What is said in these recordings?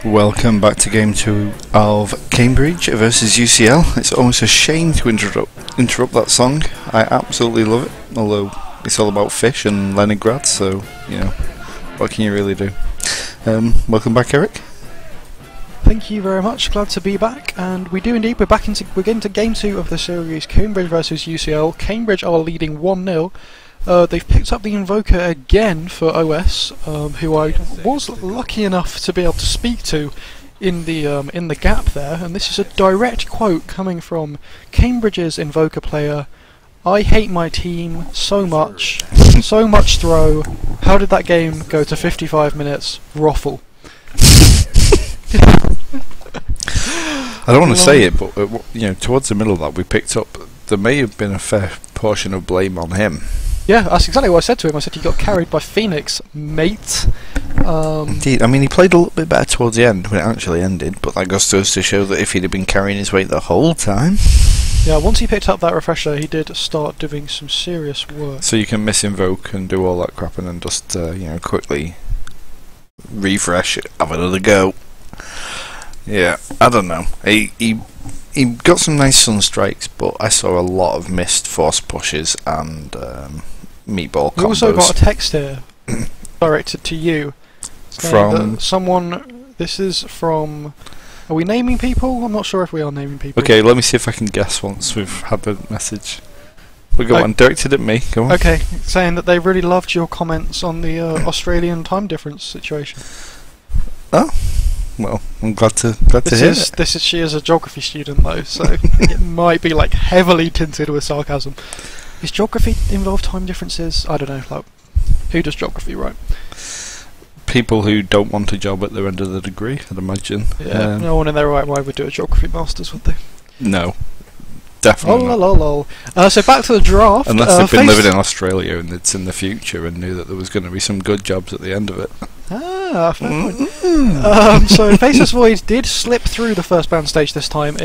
Welcome back to Game 2 of Cambridge versus UCL. It's almost a shame to interrupt that song. I absolutely love it, although it's all about fish and Leningrad, so, you know, what can you really do? Welcome back, Eric. Thank you very much, glad to be back, and we do indeed, we're getting to Game 2 of the series, Cambridge versus UCL. Cambridge are leading 1-0. They've picked up the Invoker again for OS, who I was lucky enough to be able to speak to in the gap there, and this is a direct quote coming from Cambridge's Invoker player. "I hate my team so much, so much throw. How did that game go to 55 minutes? Roffle." I don't want to say it, but you know, towards the middle of that, we picked up. There may have been a fair portion of blame on him. Yeah, that's exactly what I said to him. I said he got carried by Phoenix, mate. Indeed, I mean, he played a little bit better towards the end when it actually ended, but that goes to show that if he'd have been carrying his weight the whole time. Yeah, once he picked up that refresher, he did start doing some serious work. So you can miss Invoke and do all that crap and then just, you know, quickly refresh it, have another go. Yeah, I don't know. He got some nice sun strikes, but I saw a lot of missed force pushes and meatball combos. We also got a text here directed to you from that someone. This is from. Are we naming people? I'm not sure if we are naming people. Okay, let me see if I can guess once we've had the message. We got one directed at me. Go on. Okay, saying that they really loved your comments on the Australian time difference situation. Oh. Well, I'm glad to hear it. She is a geography student though, so it might be like heavily tinted with sarcasm. Is geography involve time differences? I don't know. Like, who does geography, right? People who don't want a job at their end of the degree, I'd imagine. Yeah, no one in their right mind would do a geography masters, would they? No, definitely not. So back to the draft. Unless they've been living in Australia and it's in the future and knew that there was going to be some good jobs at the end of it. Ah, fair point. So Faceless Void did slip through the first ban stage this time.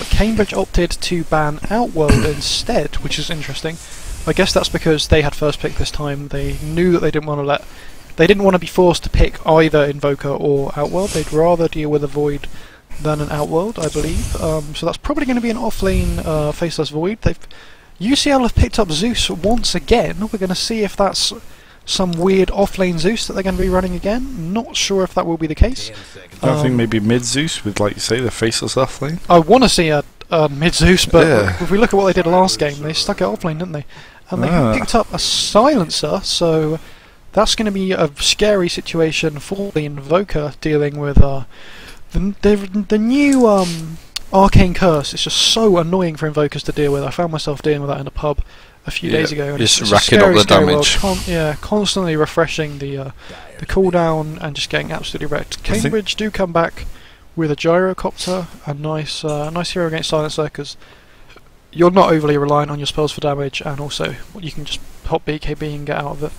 Cambridge opted to ban Outworld instead, which is interesting. I guess that's because they had first pick this time. They knew that they didn't want to be forced to pick either Invoker or Outworld. They'd rather deal with a Void than an Outworld, I believe. So that's probably going to be an offlane Faceless Void. UCL have picked up Zeus once again. We're going to see if that's some weird offlane Zeus that they're going to be running again. Not sure if that will be the case. I think maybe mid Zeus with, like you say, the Faceless offlane. I want to see a mid Zeus, but if we look at what they did last game, they stuck it offlane, didn't they? And they picked up a Silencer, so that's going to be a scary situation for the Invoker dealing with the new Arcane Curse. It's just so annoying for Invokers to deal with. I found myself dealing with that in a pub a few days ago. And just it's racking up the damage. Constantly refreshing the cooldown and just getting absolutely wrecked. Cambridge do come back with a Gyrocopter, a nice hero against Silencer, because you're not overly reliant on your spells for damage, and also you can just pop BKB and get out of it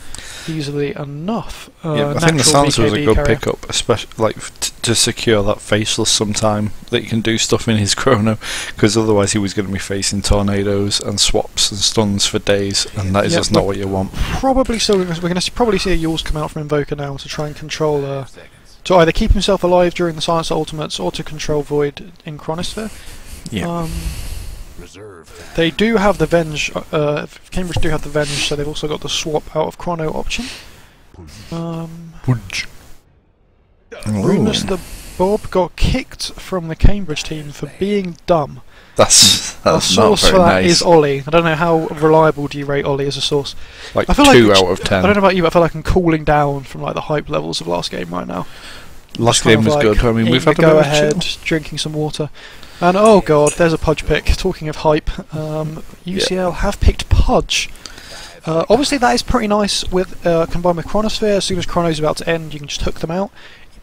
easily enough. I think the Silencer was a good pickup, especially to secure that Faceless sometime that you can do stuff in his chrono, because otherwise he was going to be facing tornadoes and swaps and stuns for days, and that is just not what you want. Probably so. We're going to probably see a Yules come out from Invoker now to try and control, to either keep himself alive during the Silencer ultimates or to control Void in Chronosphere. Yeah. They do have the Venge, Cambridge do have the Venge, so they've also got the swap out of Chrono option. Ruinous the Bob got kicked from the Cambridge team for being dumb. That's Our not source very for that nice. is Ollie. I don't know how reliable do you rate Ollie as a source. Like I feel 2 like out of 10. I don't know about you, but I feel like I'm cooling down from like the hype levels of last game right now. Last game was good. I mean, we've had a go bit of ahead, drinking some water. And oh god, there's a Pudge pick. Talking of hype, UCL have picked Pudge. Obviously that is pretty nice with combined with Chronosphere. As soon as Chrono's about to end, you can just hook them out.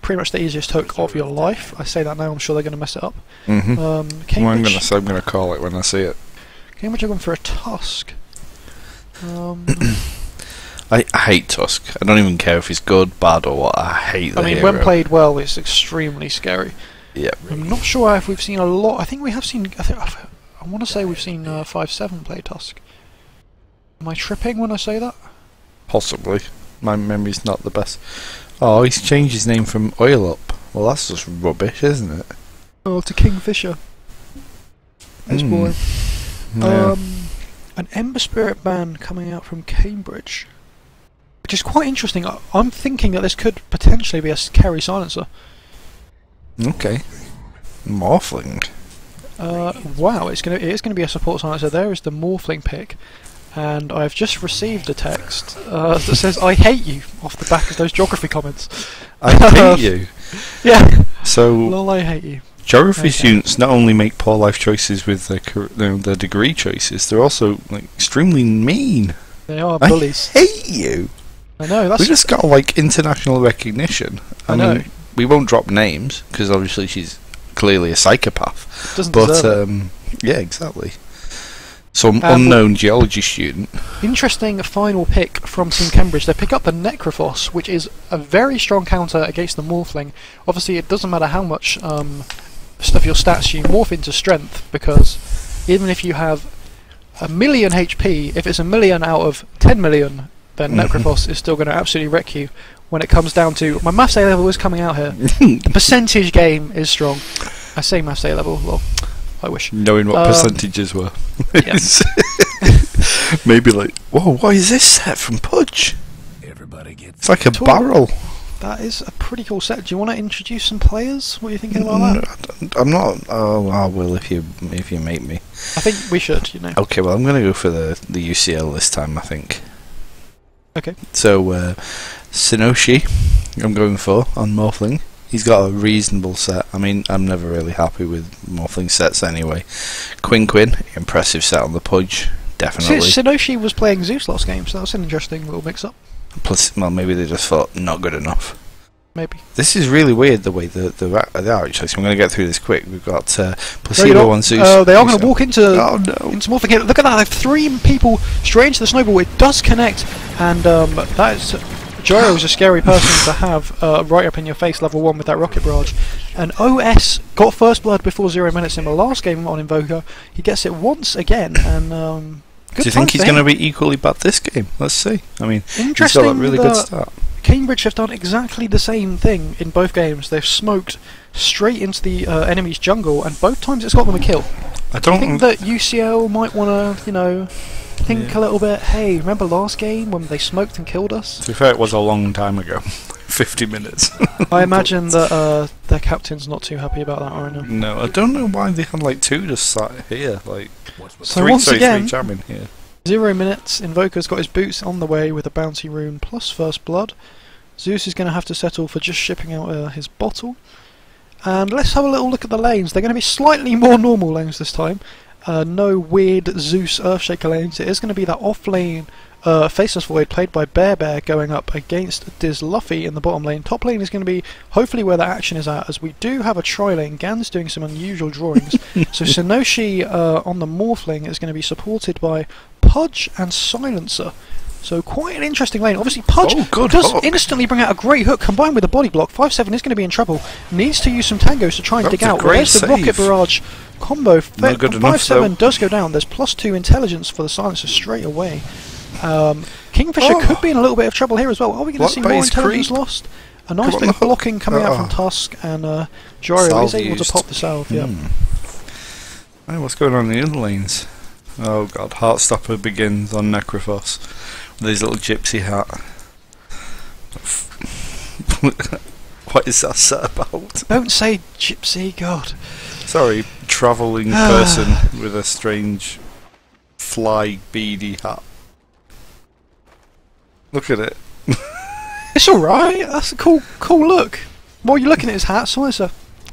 Pretty much the easiest hook of your life. I say that now, I'm sure they're going to mess it up. I'm going to call it when I see it. Cambridge are going for a Tusk. I hate Tusk. I don't even care if he's good, bad, or what. I hate the hero. when played well, it's extremely scary. Yeah. I'm not sure if we've seen a lot. I think we have seen. I want to say we've seen 5-7 play Tusk. Am I tripping when I say that? Possibly. My memory's not the best. Oh, he's changed his name from Oil Up. Well, that's just rubbish, isn't it? Oh, to Kingfisher. Nice boy. Yeah. An Ember Spirit ban coming out from Cambridge, which is quite interesting. I'm thinking that this could potentially be a carry silencer. Okay. Morphling. Wow, it is gonna be a support silencer. There is the Morphling pick, and I've just received a text that says "I hate you" off the back of those geography comments. I hate you. Yeah. So, Lol, I hate you. geography students not only make poor life choices with their degree choices, they're also like extremely mean. They are bullies. I hate you. I know. That's We just got like international recognition. I know. mean, we won't drop names because obviously she's clearly a psychopath. doesn't But deserve it. yeah, exactly. Some unknown geology student. Interesting final pick from Team Cambridge. They pick up the Necrophos, which is a very strong counter against the Morphling. Obviously, it doesn't matter how much stuff your stats you morph into strength, because even if you have 1,000,000 HP, if it's 1,000,000 out of 10 million, then Necrophos is still going to absolutely wreck you. When it comes down to my maths A level is coming out here. The percentage game is strong. I say maths A level. Well, I wish. Knowing what percentages were. Yeah. Maybe like, whoa, what is this set from Pudge? It's like a Talk. barrel. That is a pretty cool set. Do you want to introduce some players? What are you thinking about that? I'm not. Oh, I will if you make me. I think we should, you know. Okay, well, I'm going to go for the UCL this time, I think. Okay. So, Sinoshi, I'm going for on Morphling. He's got a reasonable set. I mean, I'm never really happy with Morphling sets anyway. Quinn, impressive set on the Pudge, definitely. Sinoshi was playing Zeus last game, so that's an interesting little mix-up. Plus, well, maybe they just thought not good enough. Maybe. This is really weird the way they are actually. So I'm going to get through this quick. We've got Placebo on Zeus. Oh, they are going to walk into into Morphling here. Look at that! They have 3 people straight into the snowball. It does connect, and that is. Gyro is a scary person to have right up in your face, level 1 with that rocket barrage. And OS got first blood before 0 minutes in the last game on Invoker. He gets it once again, and good. Do you think he's going to be equally bad this game? Let's see. I mean, he's got a really good start. Cambridge have done exactly the same thing in both games. They've smoked straight into the enemy's jungle, and both times it's got them a kill. I think that UCL might want to, you know, think a little bit. Hey, remember last game when they smoked and killed us? To be fair, it was a long time ago. 50 minutes. I imagine that their captain's not too happy about that right now. No, I don't know why they had like 2 just sat here. Like, so once again, 3 jamming here. 0 minutes. Invoker's got his boots on the way with a bounty rune plus first blood. Zeus is going to have to settle for just shipping out his bottle. And let's have a little look at the lanes. They're going to be slightly more normal lanes this time. No weird Zeus Earthshaker lanes. It is going to be that off lane Faceless Void played by Bear going up against Diz Luffy in the bottom lane. Top lane is going to be hopefully where the action is at, as we do have a tri-lane. Gand's doing some unusual drawings. So Sinoshi on the Morphling is going to be supported by Pudge and Silencer. So quite an interesting lane. Obviously Pudge does instantly bring out a great hook combined with a body block. 5-7 is going to be in trouble. Needs to use some tangos to try and dig out. There's the rocket barrage combo. 5-7 does go down. There's +2 intelligence for the Silencer straight away. Kingfisher could be in a little bit of trouble here as well. Are we going to see more intelligence lost? A nice bit of blocking coming out from Tusk, and Gyro is able to pop the salve. Yeah. Hey, what's going on in the other lanes? Oh god, Heartstopper begins on Necrophos with his little gypsy hat. What is that set about? Don't say gypsy, god. Sorry, travelling person with a strange fly beady hat. Look at it. It's alright, that's a cool look. While you're looking at his hat, Silencer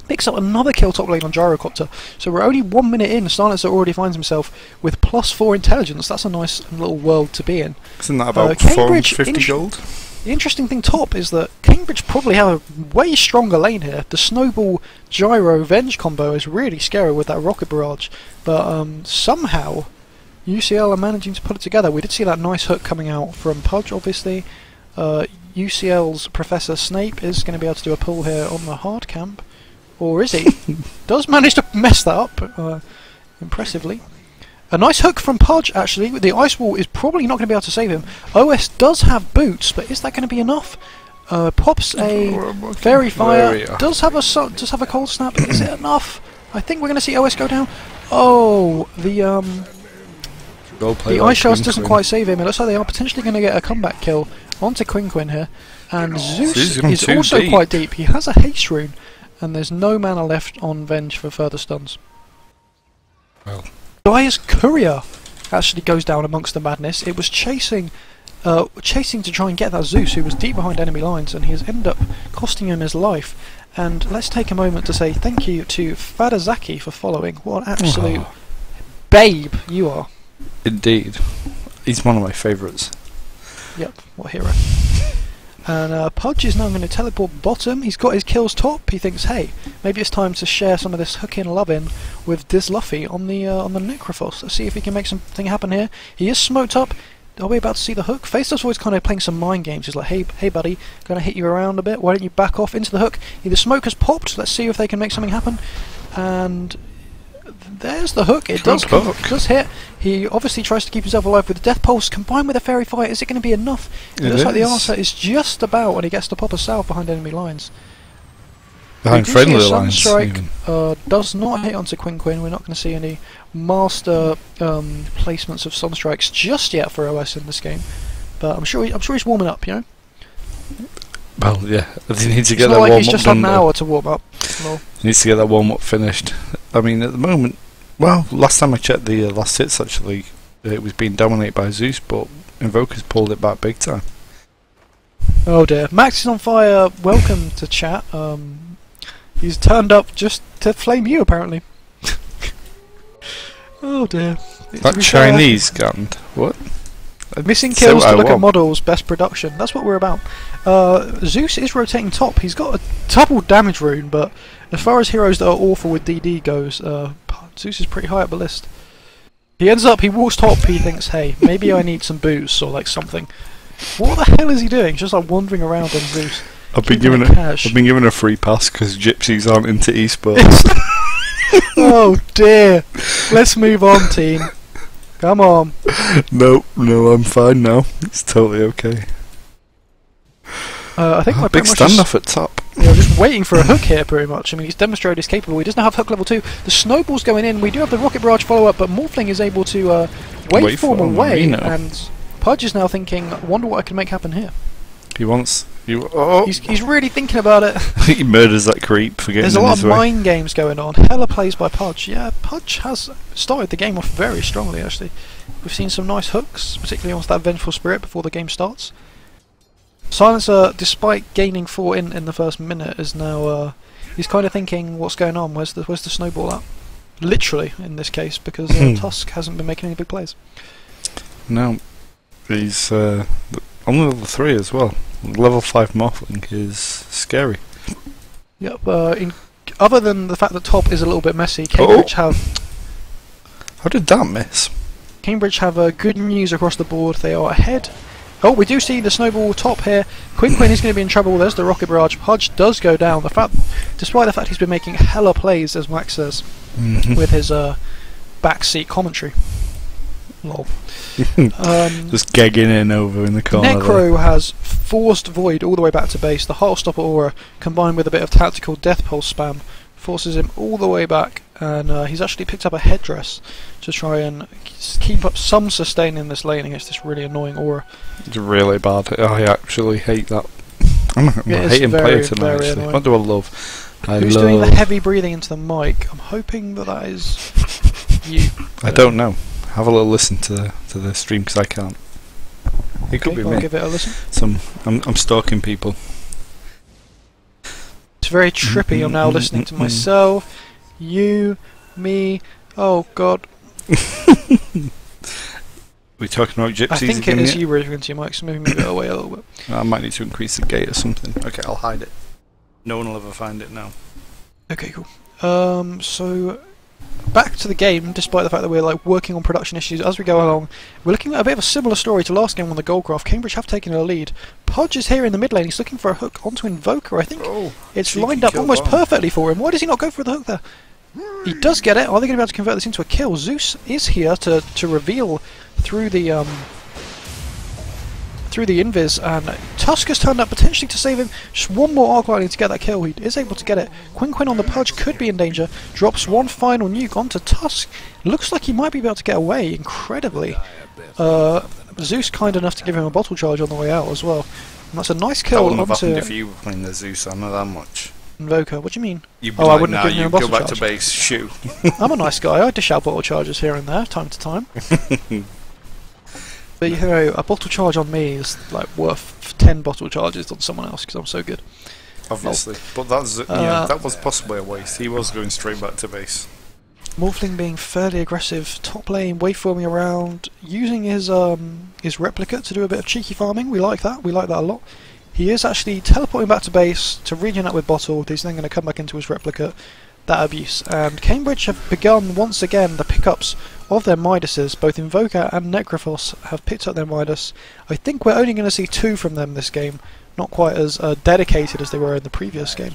picks up another kill top lane on Gyrocopter. So we're only 1 minute in, Silencer already finds himself with +4 intelligence. That's a nice little world to be in. Isn't that about 450 gold? The interesting thing top is that Cambridge probably have a way stronger lane here. The Snowball Gyro Venge combo is really scary with that rocket barrage. But somehow UCL are managing to put it together. We did see that nice hook coming out from Pudge, obviously. UCL's Professor Snape is going to be able to do a pull here on the hard camp. Or is he? Does manage to mess that up impressively. A nice hook from Pudge, actually. The Ice Wall is probably not going to be able to save him. OS does have boots, but is that going to be enough? Pops a fairy fire. Does have a cold snap. Is it enough? I think we're going to see OS go down. Oh, the ice shards doesn't quite save him. It looks like they are potentially going to get a comeback kill onto Quinn here. And Zeus is also quite deep. He has a haste rune, and there's no mana left on Venge for further stuns. Well, Gaea's courier actually goes down amongst the madness. It was chasing to try and get that Zeus, who was deep behind enemy lines, and he has ended up costing him his life. And let's take a moment to say thank you to Fadazaki for following. What an absolute babe you are. Indeed. He's one of my favourites. Yep, what a hero. And Pudge is now going to teleport bottom. He's got his kills top. He thinks, hey, maybe it's time to share some of this hook-in love-in with Disluffy on the Necrophos. Let's see if he can make something happen here. He is smoked up. Are we about to see the hook? Faceless always kind of playing some mind games. He's like, hey buddy, gonna hit you around a bit. Why don't you back off into the hook? The smoke has popped. Let's see if they can make something happen. And there's the hook. It does hit. He obviously tries to keep himself alive with the Death Pulse combined with a Fairy Fire. Is it going to be enough? It looks like the answer is just about when he gets to pop a salve behind enemy lines. Behind friendly lines. Sunstrike does not hit onto Quinn. We're not going to see any master placements of Sunstrikes just yet for OS in this game. But I'm sure he's warming up, you know. Well, yeah. He needs to it's get not that like warm he's up just done. Had an hour to warm up. No. He needs to get that warm up finished. I mean, at the moment, well, last time I checked the last hits, actually, it was being dominated by Zeus, but Invoker's pulled it back big time. Oh dear. Max is on fire. Welcome to chat. He's turned up just to flame you, apparently. Oh dear. That Chinese Gand. What? Missing kills to look at models, best production. That's what we're about. Zeus is rotating top. He's got a double damage rune, but as far as heroes that are awful with DD goes, Zeus is pretty high up the list. He walks top, he thinks, hey, maybe I need some booze or like something. What the hell is he doing? Just like wandering around on Zeus. I've been given a free pass because gypsies aren't into esports. Oh dear. Let's move on, team. Come on. No, I'm fine now. It's totally okay. I think my big standoff at top. Yeah, just waiting for a hook here, pretty much. I mean, he's demonstrated he's capable. He doesn't have hook level 2. The snowball's going in. We do have the rocket barrage follow-up, but Morphling is able to waveform away. And Pudge is now thinking, wonder what I can make happen here. He's really thinking about it. He murders that creep for getting in his way. There's a lot of mind games going on. Hella plays by Pudge. Yeah, Pudge has started the game off very strongly, actually. We've seen some nice hooks, particularly onto that Vengeful Spirit before the game starts. Silencer, despite gaining 4 in the first minute, is now he's kind of thinking, what's going on? Where's the snowball at? Literally, in this case, because Tusk hasn't been making any big plays. No, he's on level 3 as well. Level 5 Morphling is scary. Yep. Other than the fact that top is a little bit messy, Cambridge have. How did that miss? Cambridge have good news across the board. They are ahead. Oh, we do see the snowball top here. Quinn is going to be in trouble. There's the rocket barrage. Pudge does go down. Despite the fact he's been making hella plays, as Max says, with his backseat commentary. Lol. Just gagging in over in the corner. Necro has forced Void all the way back to base. The Heartstopper Aura, combined with a bit of tactical Death Pulse spam, forces him all the way back, and he's actually picked up a headdress to try and keep up some sustain in this lane against this really annoying aura. It's really bad. I actually hate that. I'm hating player tonight, actually. Annoying. What do I love? Who's doing the heavy breathing into the mic? I'm hoping that is you. I don't know. Have a little listen to the stream because I can't. It could be me. I'll give it a listen. I'm stalking people. It's very trippy. I'm now listening to myself, you, me. Oh God. We're talking about gypsies. I think it is you referring to your mic, so maybe move it away a little bit. I might need to increase the gate or something. Okay, I'll hide it. No one will ever find it now. Okay, cool. So back to the game, despite the fact that we're like working on production issues as we go along. We're looking at a bit of a similar story to last game on the Goldcraft. Cambridge have taken a lead. Pudge is here in the mid lane. He's looking for a hook onto Invoker. I think it's lined up almost perfectly for him. Why does he not go for the hook there? He does get it. Are they going to be able to convert this into a kill? Zeus is here to reveal through the through the invis, and Tusk has turned up potentially to save him. Just one more arc lightning to get that kill. He is able to get it. Quinn on the Pudge could be in danger. Drops one final nuke onto Tusk. Looks like he might be able to get away, incredibly. Zeus kind enough to give him a bottle charge on the way out as well. And that's a nice kill That wouldn't have onto happened if you were playing the Zeus, I know that much. Invoker. What do you mean? You'd be I like, wouldn't have nah, given him a you bottle go back charge. to base, shoot. I'm a nice guy. I dish out bottle charges here and there, time to time. But you know, a bottle charge on me is like worth 10 bottle charges on someone else because I'm so good. Obviously, but that's that was possibly a waste. He was going straight back to base. Morphling being fairly aggressive, top lane, waveforming around, using his replica to do a bit of cheeky farming. We like that. We like that a lot. He is actually teleporting back to base to regen up with bottle. He's then going to come back into his replica. That abuse. And Cambridge have begun once again the pickups of their Midases. Both Invoker and Necrophos have picked up their Midas. I think we're only going to see 2 from them this game. Not quite as dedicated as they were in the previous game.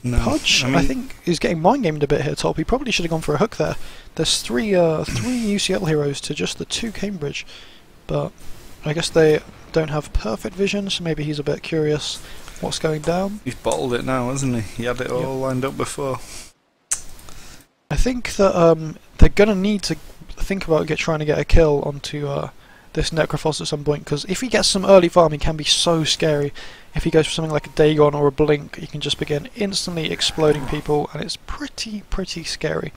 No, Pudge, I think, is getting mind gamed a bit here, top. He probably should have gone for a hook there. There's three UCL heroes to just the 2 Cambridge, but I guess they don't have perfect vision, so maybe he's a bit curious what's going down. He's bottled it now, hasn't he? He had it all lined up before. I think that they're gonna need to think about trying to get a kill onto this Necrophos at some point, because if he gets some early farm, he can be so scary. If he goes for something like a Dagon or a Blink, he can just begin instantly exploding people, and it's pretty scary.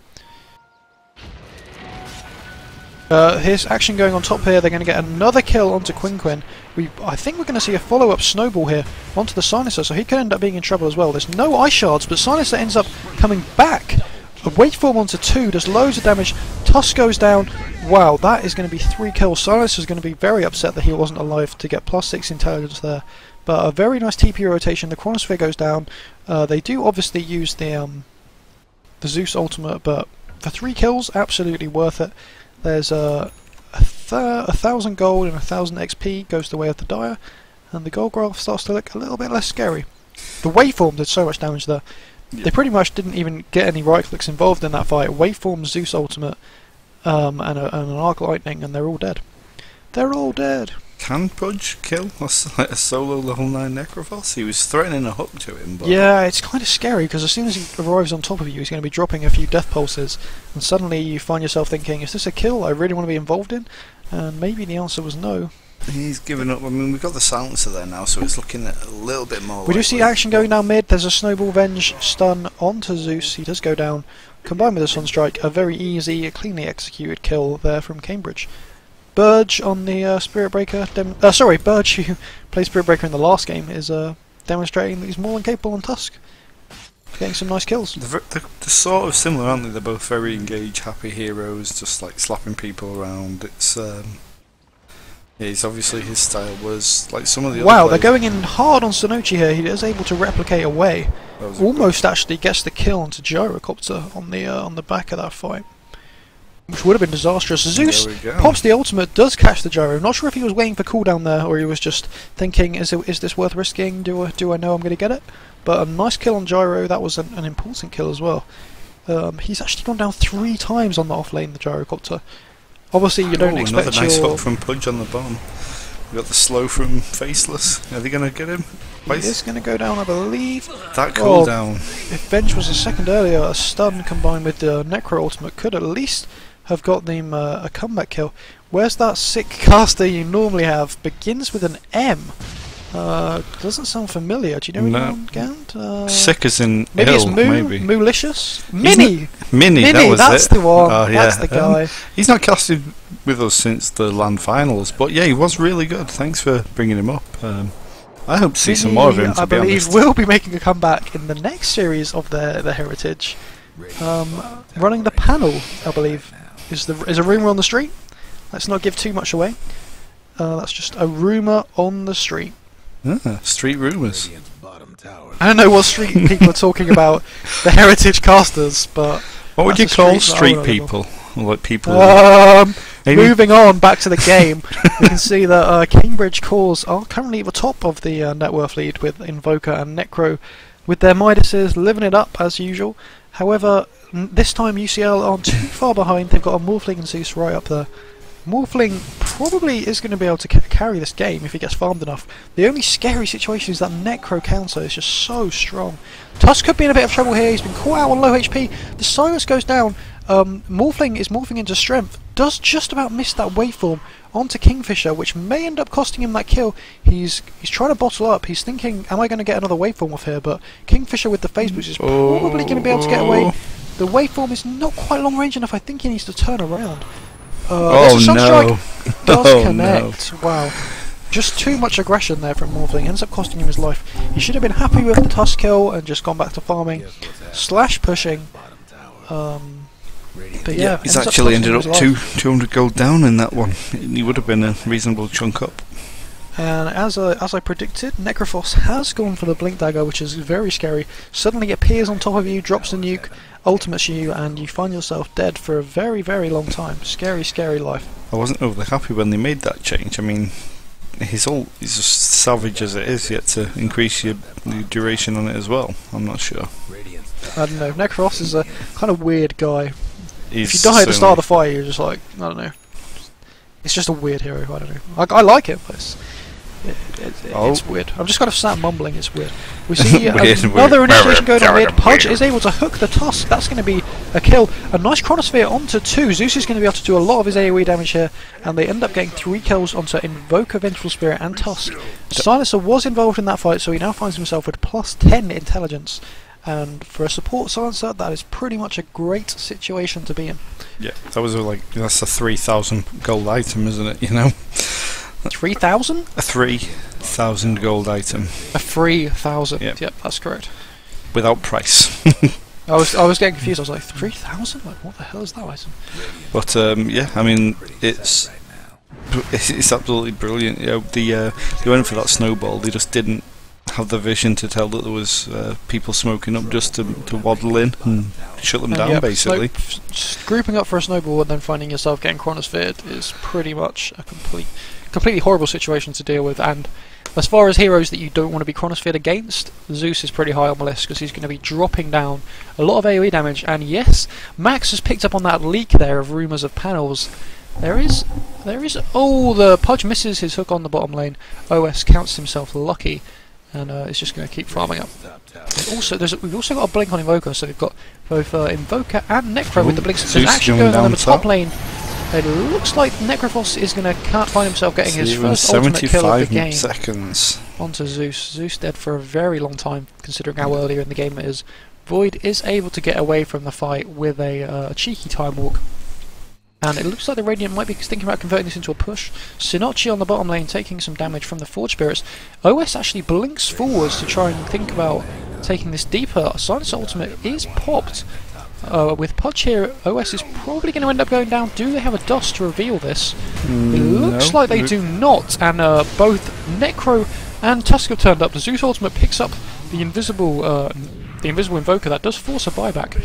Here's action going on top here. They're going to get another kill onto Quinn. I think we're going to see a follow-up snowball here onto the Silencer, so he could end up being in trouble as well. There's no ice shards, but Silencer ends up coming back. A waveform onto 2 does loads of damage. Tusk goes down. Wow, that is going to be 3 kills. Silencer is going to be very upset that he wasn't alive to get +6 intelligence there. But a very nice TP rotation. The Chronosphere goes down. They do obviously use the Zeus ultimate, but for 3 kills, absolutely worth it. There's 1,000 gold and 1,000 XP goes the way of the Dire, and the gold graph starts to look a little bit less scary. The waveform did so much damage there. Yeah. They pretty much didn't even get any right clicks involved in that fight. Waveform, Zeus ultimate, and an arc lightning, and they're all dead. They're all dead. Can Pudge kill a solo level 9 Necrophos? He was threatening a hook to him. But yeah, it's kind of scary because as soon as he arrives on top of you, he's going to be dropping a few death pulses, and suddenly you find yourself thinking, is this a kill I really want to be involved in? And maybe the answer was no. He's given up. I mean, we've got the Silencer there now, so it's looking a little bit more. We do see action going down mid. There's a Snowball Venge stun onto Zeus. He does go down. Combined with a Sunstrike, a very easy, cleanly executed kill there from Cambridge. Burge on the Spirit Breaker. Burge, who played Spirit Breaker in the last game, is demonstrating that he's more than capable on Tusk. Getting some nice kills. They're sort of similar, aren't they? They're both very engaged, happy heroes, just like slapping people around. It's yeah, he's obviously his style was like some of the. Wow, other they're going in hard on Sonochi here. He is able to replicate away. Almost actually gets the kill onto Gyrocopter on the back of that fight, which would have been disastrous. Zeus pops the ultimate, does catch the gyro. Not sure if he was waiting for cooldown there, or he was just thinking, is this worth risking? Do I know I'm going to get it? But a nice kill on gyro. That was an important kill as well. He's actually gone down 3 times on the off lane, the Gyrocopter. Obviously, you don't expect another nice hook from Pudge on the bottom. We got the slow from Faceless. Are they going to get him? He is going to go down, I believe. That cooldown. If Venge was a second earlier, a stun combined with the Necro ultimate could at least have got them a comeback kill. Where's that sick caster you normally have? Begins with an M. Doesn't sound familiar. Do you know anyone, Gand? Sick as in maybe ill, it's maybe. Malicious? Mini! Mini, that was that's it. The one. Oh, yeah. That's the guy. He's not casted with us since the land finals, but yeah, he was really good. Thanks for bringing him up. I hope to see some more of him, to be honest. I believe will be making a comeback in the next series of the Heritage. Running the panel, I believe, is a rumour on the street. Let's not give too much away. That's just a rumour on the street. Street rumours. I don't know what street people are talking about, the Heritage casters, but... What would you call street people? Like people... moving on, back to the game, we can see that Cambridge Cores are currently at the top of the net worth lead with Invoker and Necro, with their Midases living it up as usual. However, this time UCL aren't too far behind. They've got a Morphling and Zeus right up there. Morphling probably is going to be able to carry this game if he gets farmed enough. The only scary situation is that Necro counter is just so strong. Tusk could be in a bit of trouble here. He's been caught out on low HP. The Silence goes down. Morphling is morphing into strength. Does just about miss that waveform onto Kingfisher, which may end up costing him that kill. He's trying to bottle up. He's thinking, am I going to get another waveform off here? But Kingfisher with the phase boost is probably going to be able to get away. The waveform is not quite long range enough. I think he needs to turn around. Oh no! It does connect. No. Wow. Just too much aggression there from Morphling. Ends up costing him his life. He should have been happy with the Tusk kill and just gone back to farming. Slash pushing. But yeah, he's actually ended up 200 gold down in that one. He would have been a reasonable chunk up. And as I predicted, Necrophos has gone for the Blink Dagger, which is very scary. Suddenly appears on top of you, drops a nuke, ultimates you, and you find yourself dead for a very, very long time. Scary, scary life. I wasn't overly happy when they made that change. I mean, he's as savage as it is, yet to increase the duration on it as well. I'm not sure. I don't know. Necrophos is a kind of weird guy. If you die at the start of the fight, you're just like, I don't know. It's just a weird hero. I don't know. I like it, but it's weird. I'm just kind of sat mumbling. It's weird. We see another initiation going on mid. Pudge is able to hook the Tusk. That's going to be a kill. A nice Chronosphere onto 2. Zeus is going to be able to do a lot of his AoE damage here, and they end up getting 3 kills onto Invoker, Vengeful Spirit, and Tusk. Silencer was involved in that fight, so he now finds himself with plus 10 intelligence. And for a support Silencer, that is pretty much a great situation to be in. Yeah, that's a 3,000 gold item, isn't it? You know, 3,000? A 3,000 gold item. A 3,000. Yep, that's correct. Without price. I was getting confused. I was like, 3,000? Like, what the hell is that item? But yeah, I mean, it's absolutely brilliant. You know, they went for that snowball. They just didn't have the vision to tell that there was people smoking up just to waddle in and shut them down, basically. Grouping up for a snowball and then finding yourself getting chronosphered is pretty much a completely horrible situation to deal with. And as far as heroes that you don't want to be chronosphered against, Zeus is pretty high on the list because he's going to be dropping down a lot of AoE damage. And yes, Max has picked up on that leak there of rumours of panels. There is. Oh, the Pudge misses his hook on the bottom lane. OS counts himself lucky. And it's just going to keep farming up. We've also got a blink on Invoker, so we've got both Invoker and Necro with the blinks. There's action going on in the top lane. It looks like Necrophos is going to find himself getting his first ultimate kill of the game. Seconds. Onto Zeus. Zeus dead for a very long time, considering how earlier in the game it is. Void is able to get away from the fight with a cheeky time walk. And it looks like the Radiant might be thinking about converting this into a push. Sinochi on the bottom lane taking some damage from the Forge Spirits. OS actually blinks forwards to try and think about taking this deeper. Silence Ultimate is popped. With Pudge here, OS is probably going to end up going down. Do they have a dust to reveal this? It looks like they do not. And both Necro and Tusk have turned up. The Zeus Ultimate picks up the invisible Invoker. That does force a buyback.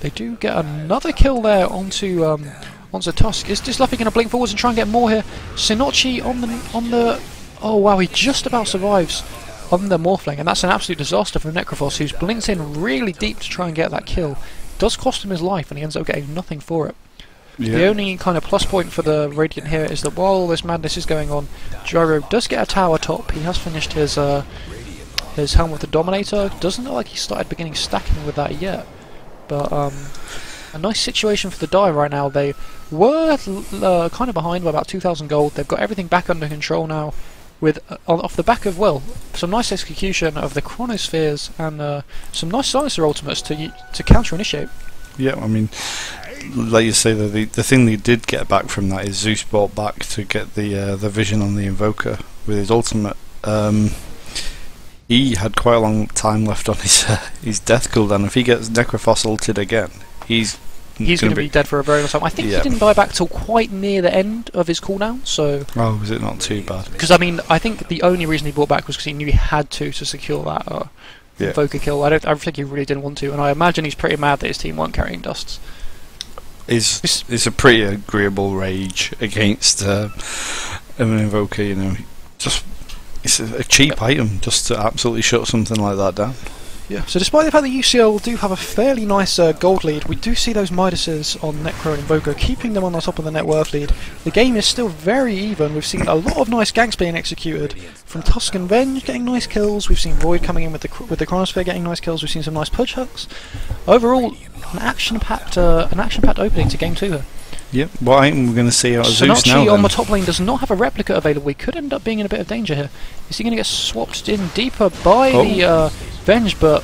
They do get another kill there onto Tusk. Is Disluffy going to blink forwards and try and get more here? Sinochi on the oh wow, he just about survives on the Morphling, and that's an absolute disaster for Necrophos, who's blinked in really deep to try and get that kill. Does cost him his life, and he ends up getting nothing for it. Yeah. The only kind of plus point for the Radiant here is that while all this madness is going on, Gyro does get a tower top. He has finished his Helm with the Dominator. Doesn't look like he started beginning stacking with that yet. But a nice situation for the dive right now. They were kind of behind by about 2,000 gold. They've got everything back under control now, with off the back of, well, some nice execution of the Chronospheres and some nice Silencer ultimates to counter initiate. Yeah, I mean, like you say, the thing they did get back from that is Zeus brought back to get the vision on the Invoker with his ultimate. He had quite a long time left on his death cooldown. If he gets Necrophos ulted again, he's going to be dead for a very long time. I think he didn't die back till quite near the end of his cooldown. So was it not too bad? Because I mean, I think the only reason he brought back was because he knew he had to secure that Invoker kill. I think he really didn't want to, and I imagine he's pretty mad that his team weren't carrying dusts. It's a pretty agreeable rage against an Invoker. You know, just. It's a cheap item just to absolutely shut something like that down. Yeah, so despite the fact that UCL do have a fairly nice gold lead, we do see those Midases on Necro and Invoker keeping them on the top of the net worth lead. The game is still very even. We've seen a lot of nice ganks being executed from Tusk and Venge getting nice kills. We've seen Void coming in with the Chronosphere getting nice kills. We've seen some nice push hooks. Overall, an action-packed opening to Game 2 here. Yep, what item we're going to see out of Zeus now Sonachi on the top lane does not have a replica available. We could end up being in a bit of danger here. Is he going to get swapped in deeper by the Venge? But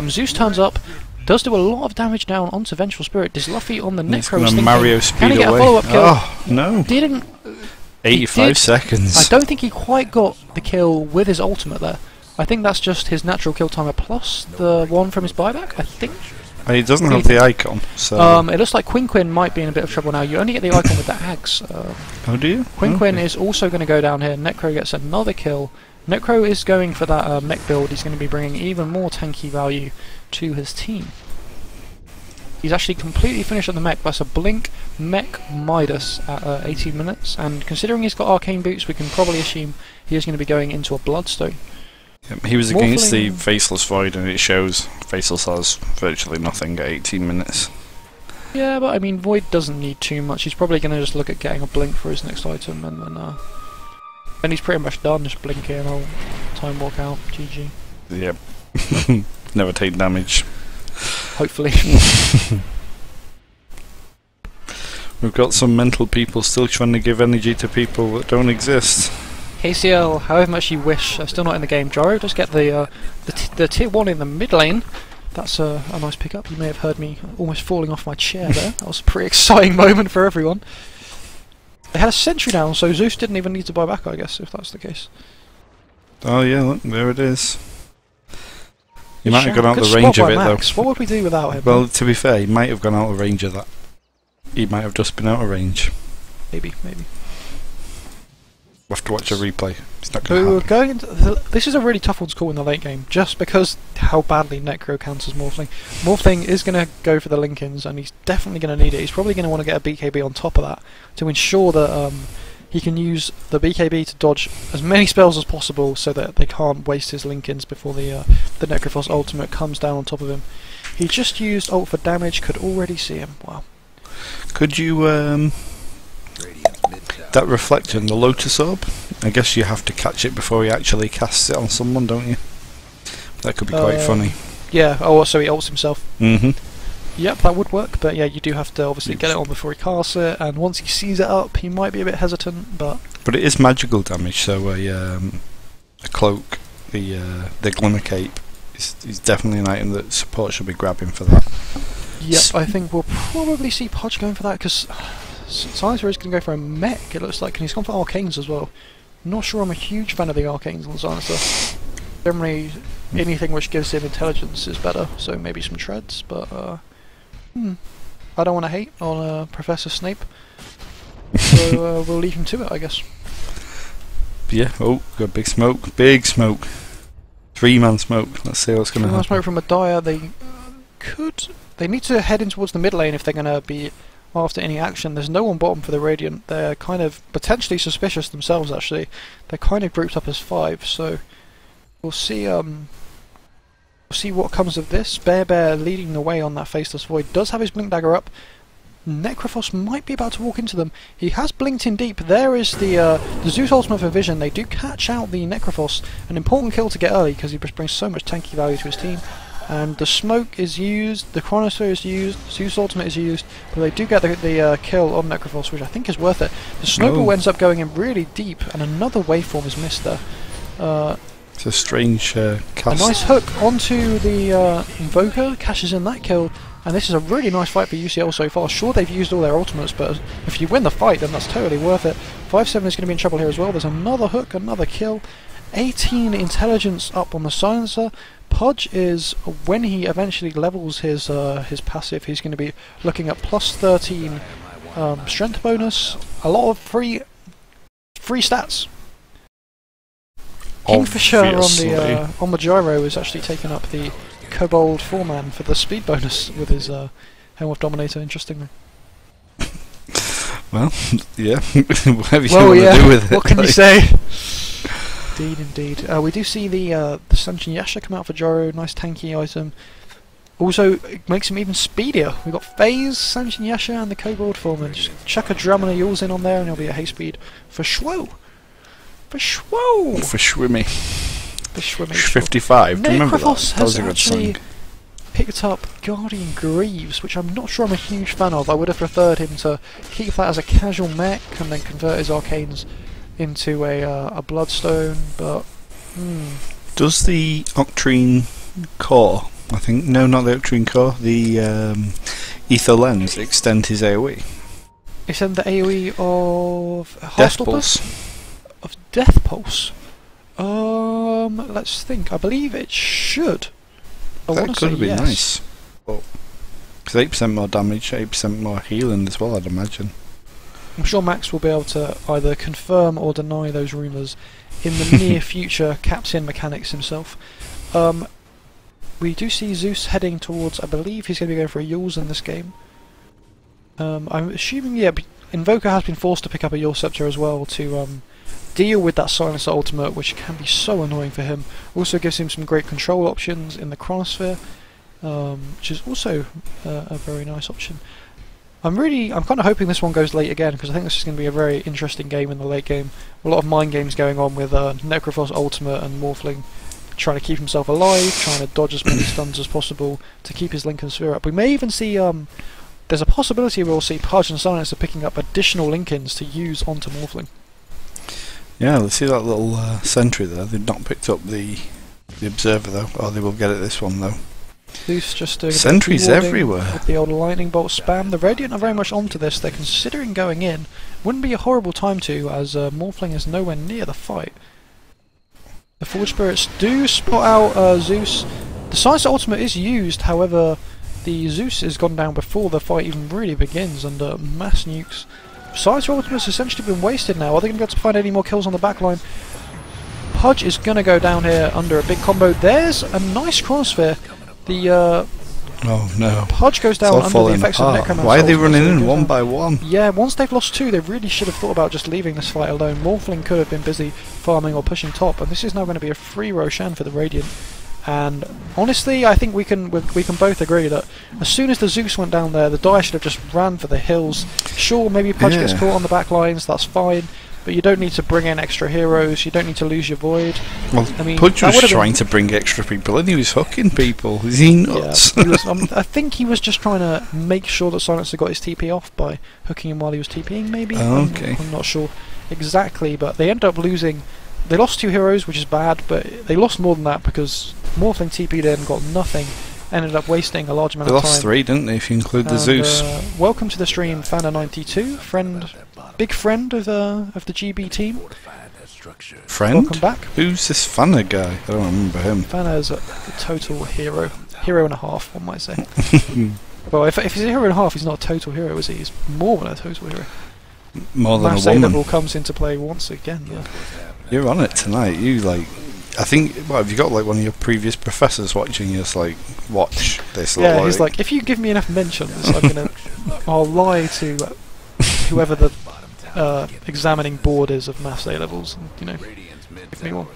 Zeus turns up, does do a lot of damage down onto Vengeful Spirit. Does Luffy on the Necro. Mario speed can he get away. A follow-up kill? Oh, no. Didn't. 85 seconds. I don't think he quite got the kill with his ultimate there. I think that's just his natural kill timer plus the one from his buyback, I think. He doesn't have the icon, so... It looks like Quinn might be in a bit of trouble now. You only get the icon with the axe. Oh, do you? Quinn is also going to go down here. Necro gets another kill. Necro is going for that mech build. He's going to be bringing even more tanky value to his team. He's actually completely finished on the mech. That's a Blink Mech Midas at 18 minutes. And considering he's got arcane boots, we can probably assume he is going to be going into a Bloodstone. Yep, he was against the Faceless Void, and it shows Faceless has virtually nothing at 18 minutes. Yeah, but I mean, Void doesn't need too much. He's probably going to just look at getting a Blink for his next item, and then he's pretty much done. Just blink in, I'll time walk out. GG. Yep. Never take damage. Hopefully. We've got some mental people still trying to give energy to people that don't exist. KCL, however much you wish, still not in the game. Gyro does get the tier 1 in the mid lane. That's a nice pickup. You may have heard me almost falling off my chair there. That was a pretty exciting moment for everyone. They had a sentry down, so Zeus didn't even need to buy back, I guess, if that's the case. Oh yeah, look, there it is. He might have gone out the range of it, though. What would we do without him? Well, to be fair, he might have gone out of range of that. He might have just been out of range. Maybe. We'll have to watch a replay. It's not going to happen. This is a really tough one to call in the late game, just because how badly Necro counters Morphling. Morphling is going to go for the Linkins, and he's definitely going to need it. He's probably going to want to get a BKB on top of that to ensure that he can use the BKB to dodge as many spells as possible, so that they can't waste his Linkins before the Necrophos ultimate comes down on top of him. He just used ult for damage. Could already see him. Wow. Could you that reflection, the Lotus Orb? I guess you have to catch it before he actually casts it on someone, don't you? That could be quite funny. Yeah. Oh, so he ults himself. Mm-hmm. Yep, that would work, but yeah, you do have to obviously get it on before he casts it, and once he sees it up, he might be a bit hesitant, but... But it is magical damage, so a cloak, the Glimmer Cape, is definitely an item that support should be grabbing for that. Yep, I think we'll probably see Podge going for that, because Silencer is going to go for a mech, it looks like, and he's gone for Arcanes as well. Not sure I'm a huge fan of the Arcanes on Silencer. Generally, anything which gives him intelligence is better, so maybe some treads, but I don't want to hate on Professor Snape, so we'll leave him to it, I guess. Yeah, oh, got big smoke, 3-man smoke, let's see what's going to happen. 3-man smoke from a Dire, they need to head in towards the mid lane if they're going to be after any action. There's no one bottom for the Radiant, they're kind of potentially suspicious themselves actually. They're kind of grouped up as 5, so we'll see what comes of this. Bear leading the way on that Faceless Void does have his Blink Dagger up. Necrophos might be about to walk into them. He has blinked in deep. There is the Zeus ultimate for vision. They do catch out the Necrophos. An important kill to get early because he just brings so much tanky value to his team. And the smoke is used, the Chronosphere is used, Zeus ultimate is used, but they do get the kill on Necrophos, which I think is worth it. The Snowball ends up going in really deep, and another waveform is missed there. It's a strange cast. A nice hook onto the Invoker, cashes in that kill, and this is a really nice fight for UCL so far. Sure, they've used all their ultimates, but if you win the fight, then that's totally worth it. 5-7 is going to be in trouble here as well. There's another hook, another kill. 18 intelligence up on the Silencer. Podge is, when he eventually levels his passive, he's going to be looking at plus 13 strength bonus. A lot of free stats. Kingfisher on the Gyro is actually taking up the Kobold 4-man for the speed bonus with his Helm of Dominator, interestingly. Well, yeah, whatever you want to do with it. What can you say? Indeed. We do see the Sanchin Yasha come out for Joro, nice tanky item. Also, it makes him even speedier. We've got Phase, Sanchin Yasha, and the Kobold Foreman. Just chuck a drum and a Yules in on there, and he'll be at haste speed for Schwo. For Schwo. For Schwimmy. For Schwimmy. 55. Do you remember that? Necrophos That was has a good actually song. picked up Guardian Greaves, which I'm not sure I'm a huge fan of. I would have preferred him to keep that as a casual mech and then convert his arcanes into a Bloodstone, but Does the Octrine Core, I think, no, not the Octrine Core, the Ether Lens extend his AoE? extend the AoE of Death Heartstopper? Pulse. Of Death Pulse? Let's think. I believe it should. I That want to could say have been yes. nice. Because 8% more damage, 8% more healing as well, I'd imagine. I'm sure Max will be able to either confirm or deny those rumours in the near future. Captain Mechanics himself. We do see Zeus heading towards, I believe he's going to be going for a Yules in this game. I'm assuming, yeah, Invoker has been forced to pick up a Yule Scepter as well to deal with that Silencer ultimate, which can be so annoying for him. Also gives him some great control options in the Chronosphere, which is also a very nice option. I'm kind of hoping this one goes late again, because I think this is going to be a very interesting game in the late game. A lot of mind games going on with Necrophos ultimate and Morphling trying to keep himself alive, trying to dodge as many stuns as possible to keep his Lincoln Sphere up. We may even see, there's a possibility we'll see Pudge and Silencer picking up additional Linkins to use onto Morphling. Yeah, let's see that little sentry there. They've not picked up the Observer though, or they will get it this one though. Zeus just doing sentries everywhere with the old lightning bolt spam. The Radiant are very much onto this. They're considering going in. Wouldn't be a horrible time to, as Morphling is nowhere near the fight. The Forge Spirits do spot out Zeus. The Silencer ultimate is used, however, the Zeus has gone down before the fight even really begins under mass nukes. Silencer ultimate's essentially been wasted now. Are they going to be able to find any more kills on the backline? Pudge is going to go down here under a big combo. There's a nice Chronosphere. The oh no. Pudge goes down under the effects of Necromancer. Why are they running in one by one? Yeah, once they've lost two, they really should have thought about just leaving this fight alone. Morphling could have been busy farming or pushing top, and this is now going to be a free Roshan for the Radiant. And honestly, I think we can both agree that as soon as the Zeus went down there, the Dire should have just ran for the hills. Sure, maybe Pudge gets caught on the back lines, that's fine, but you don't need to bring in extra heroes, you don't need to lose your Void. Well, I mean, Pudge was trying to bring extra people in, he was hooking people. Is he nuts? Yeah, I think he was just trying to make sure that Silencer got his TP off by hooking him while he was TPing, maybe? Oh, okay. I'm not sure exactly, but they ended up losing. They lost two heroes, which is bad, but they lost more than that because Morphling TP'd in, got nothing, ended up wasting a large amount of time. They lost three, didn't they, if you include the Zeus? Welcome to the stream, Fana92, big friend of the GB team. Friend? Welcome back. Who's this Fana guy? I don't remember him. Fana is a total hero. Hero and a half, one might say. Well, if he's a hero and a half, he's not a total hero, is he? He's more than a total hero. More than Mass a woman. level comes into play once again, yeah. You're on it tonight. I think, what, have you got like one of your previous professors watching you? Just like, watch this. Yeah, he's like, if you give me enough mentions, I'll lie to whoever the examining board is of maths A levels, and, you know, give me one.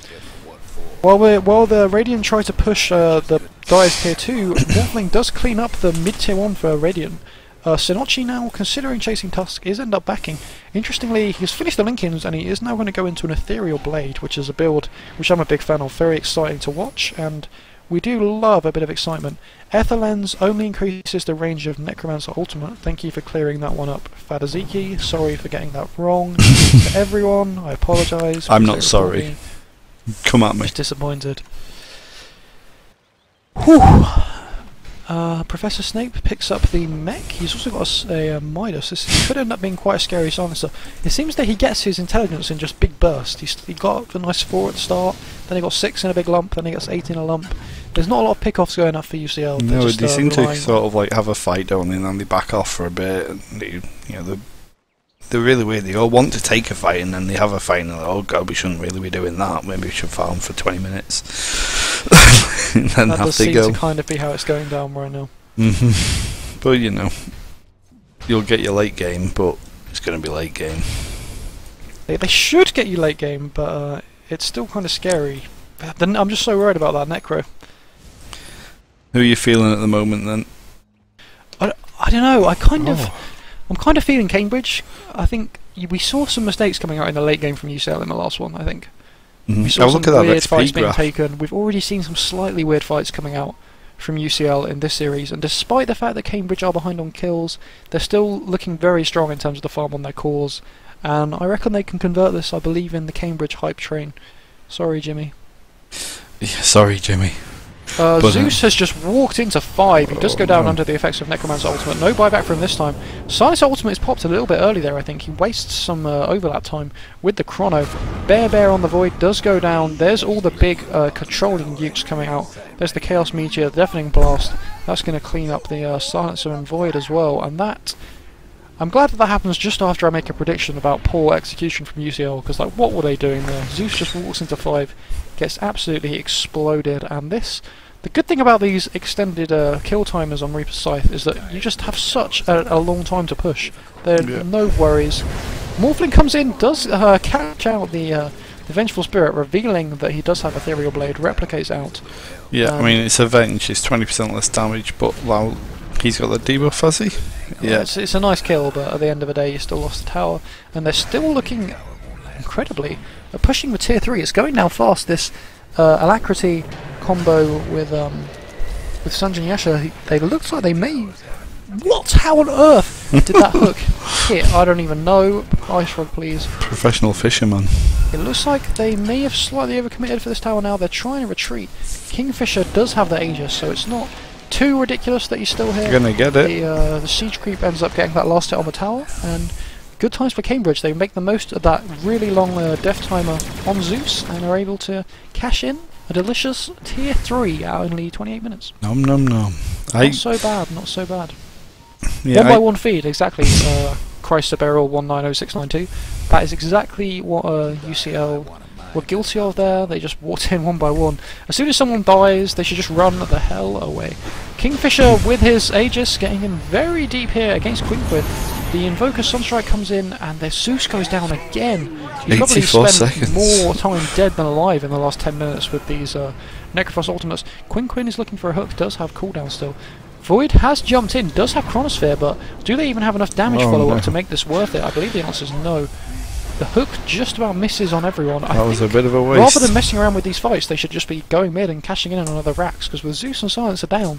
While the Radiant try to push the Dire's tier 2, Morphling does clean up the mid tier 1 for Radiant. Sinochi now, considering chasing Tusk, is end up backing. Interestingly, he's finished the Linkins and he is now going to go into an Ethereal Blade, which is a build which I'm a big fan of, very exciting to watch, and we do love a bit of excitement. Ether Lens only increases the range of Necromancer Ultimate. Thank you for clearing that one up, Fadaziki. Sorry for getting that wrong. To everyone, I apologise. I'm not sorry. Come at me. Just disappointed. Whew. Professor Snape picks up the mech. He's also got a Midas. This could end up being quite a scary Silencer. It seems that he gets his intelligence in just big bursts. He got a nice 4 at the start, then he got 6 in a big lump, then he got 8 in a lump. There's not a lot of pick-offs going up for UCL. No, they seem to sort of like have a fight, don't they, and then they back off for a bit. And they're really weird. They all want to take a fight, and then they have a fight, and they're like, oh god, we shouldn't really be doing that. Maybe we should farm for 20 minutes. And then that have does to seem go. to kind of be how it's going down right now. But you know, you'll get your late game, but it's going to be late game. They should get you late game, but it's still kind of scary. I'm just so worried about that Necro. Who are you feeling at the moment then? I don't know. I'm kind of feeling Cambridge. I think we saw some mistakes coming out in the late game from UCL in the last one. I think we saw some weird fights being taken. We've already seen some slightly weird fights coming out from UCL in this series, and despite the fact that Cambridge are behind on kills, they're still looking very strong in terms of the farm on their cores, and I reckon they can convert this. I believe in the Cambridge hype train. Sorry, Jimmy. Yeah, sorry, Jimmy. Zeus has just walked into 5. He does go down under the effects of Necromancer ultimate. No buyback from this time. Silencer ultimate is popped a little bit early there, I think. He wastes some overlap time with the Chrono. Bear on the Void does go down. There's all the big controlling nukes coming out. There's the Chaos Meteor, the Deafening Blast. That's going to clean up the Silencer and Void as well. And that... I'm glad that happens just after I make a prediction about poor execution from UCL, because like, what were they doing there? Zeus just walks into 5, gets absolutely exploded, and this... The good thing about these extended kill timers on Reaper's Scythe is that you just have such a long time to push. There are no worries. Morphling comes in, does catch out the Vengeful Spirit, revealing that he does have Ethereal Blade, replicates out. Yeah, I mean, it's Avenge, it's 20% less damage, but well, he's got the debuff, has he? Yeah, it's a nice kill, but at the end of the day you still lost the tower, and they're still looking incredibly pushing the tier 3. It's going down fast, this Alacrity combo with Sanjin Yasha. They looked like they may... What? How on earth did that hook hit? I don't even know. Ice Rod, please. Professional fisherman. It looks like they may have slightly overcommitted for this tower now. They're trying to retreat. Kingfisher does have the Aegis, so it's not too ridiculous that he's still here. You're gonna get it. The siege creep ends up getting that last hit on the tower, and good times for Cambridge. They make the most of that really long death timer on Zeus, and are able to cash in a delicious tier 3 out in only 28 minutes. Nom nom nom. Not so bad, not so bad. Yeah, 1 by 1 feed, exactly. Christ a Barrel 190692. That is exactly what UCL were guilty of there. They just walked in 1 by 1. As soon as someone dies, they should just run the hell away. Kingfisher with his Aegis getting in very deep here against Quinn. The Invoker Sunstrike comes in, and their Zeus goes down again. He's probably spent more time dead than alive in the last 10 minutes with these Necrophos ultimates. Quinn is looking for a hook, does have cooldown still. Void has jumped in, does have Chronosphere, but do they even have enough damage follow-up to make this worth it? I believe the answer is no. The hook just about misses on everyone. That was a bit of a waste. Rather than messing around with these fights, they should just be going mid and cashing in on other racks, because with Zeus and Silencer down,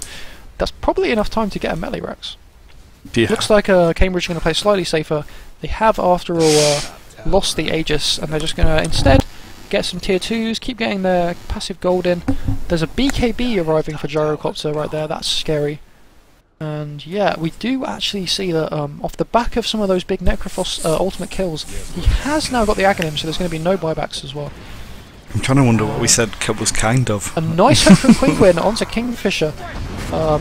that's probably enough time to get a melee racks. Yeah. Looks like Cambridge are going to play slightly safer. They have, after all, lost the Aegis, and they're just going to instead get some tier 2s, keep getting their passive gold in. There's a BKB arriving for Gyrocopter right there, that's scary. And yeah, we do actually see that off the back of some of those big Necrophos ultimate kills, he has now got the Aghanim, so there's going to be no buybacks as well. I'm trying to wonder what we said was kind of. A nice hook from Quinn onto Kingfisher.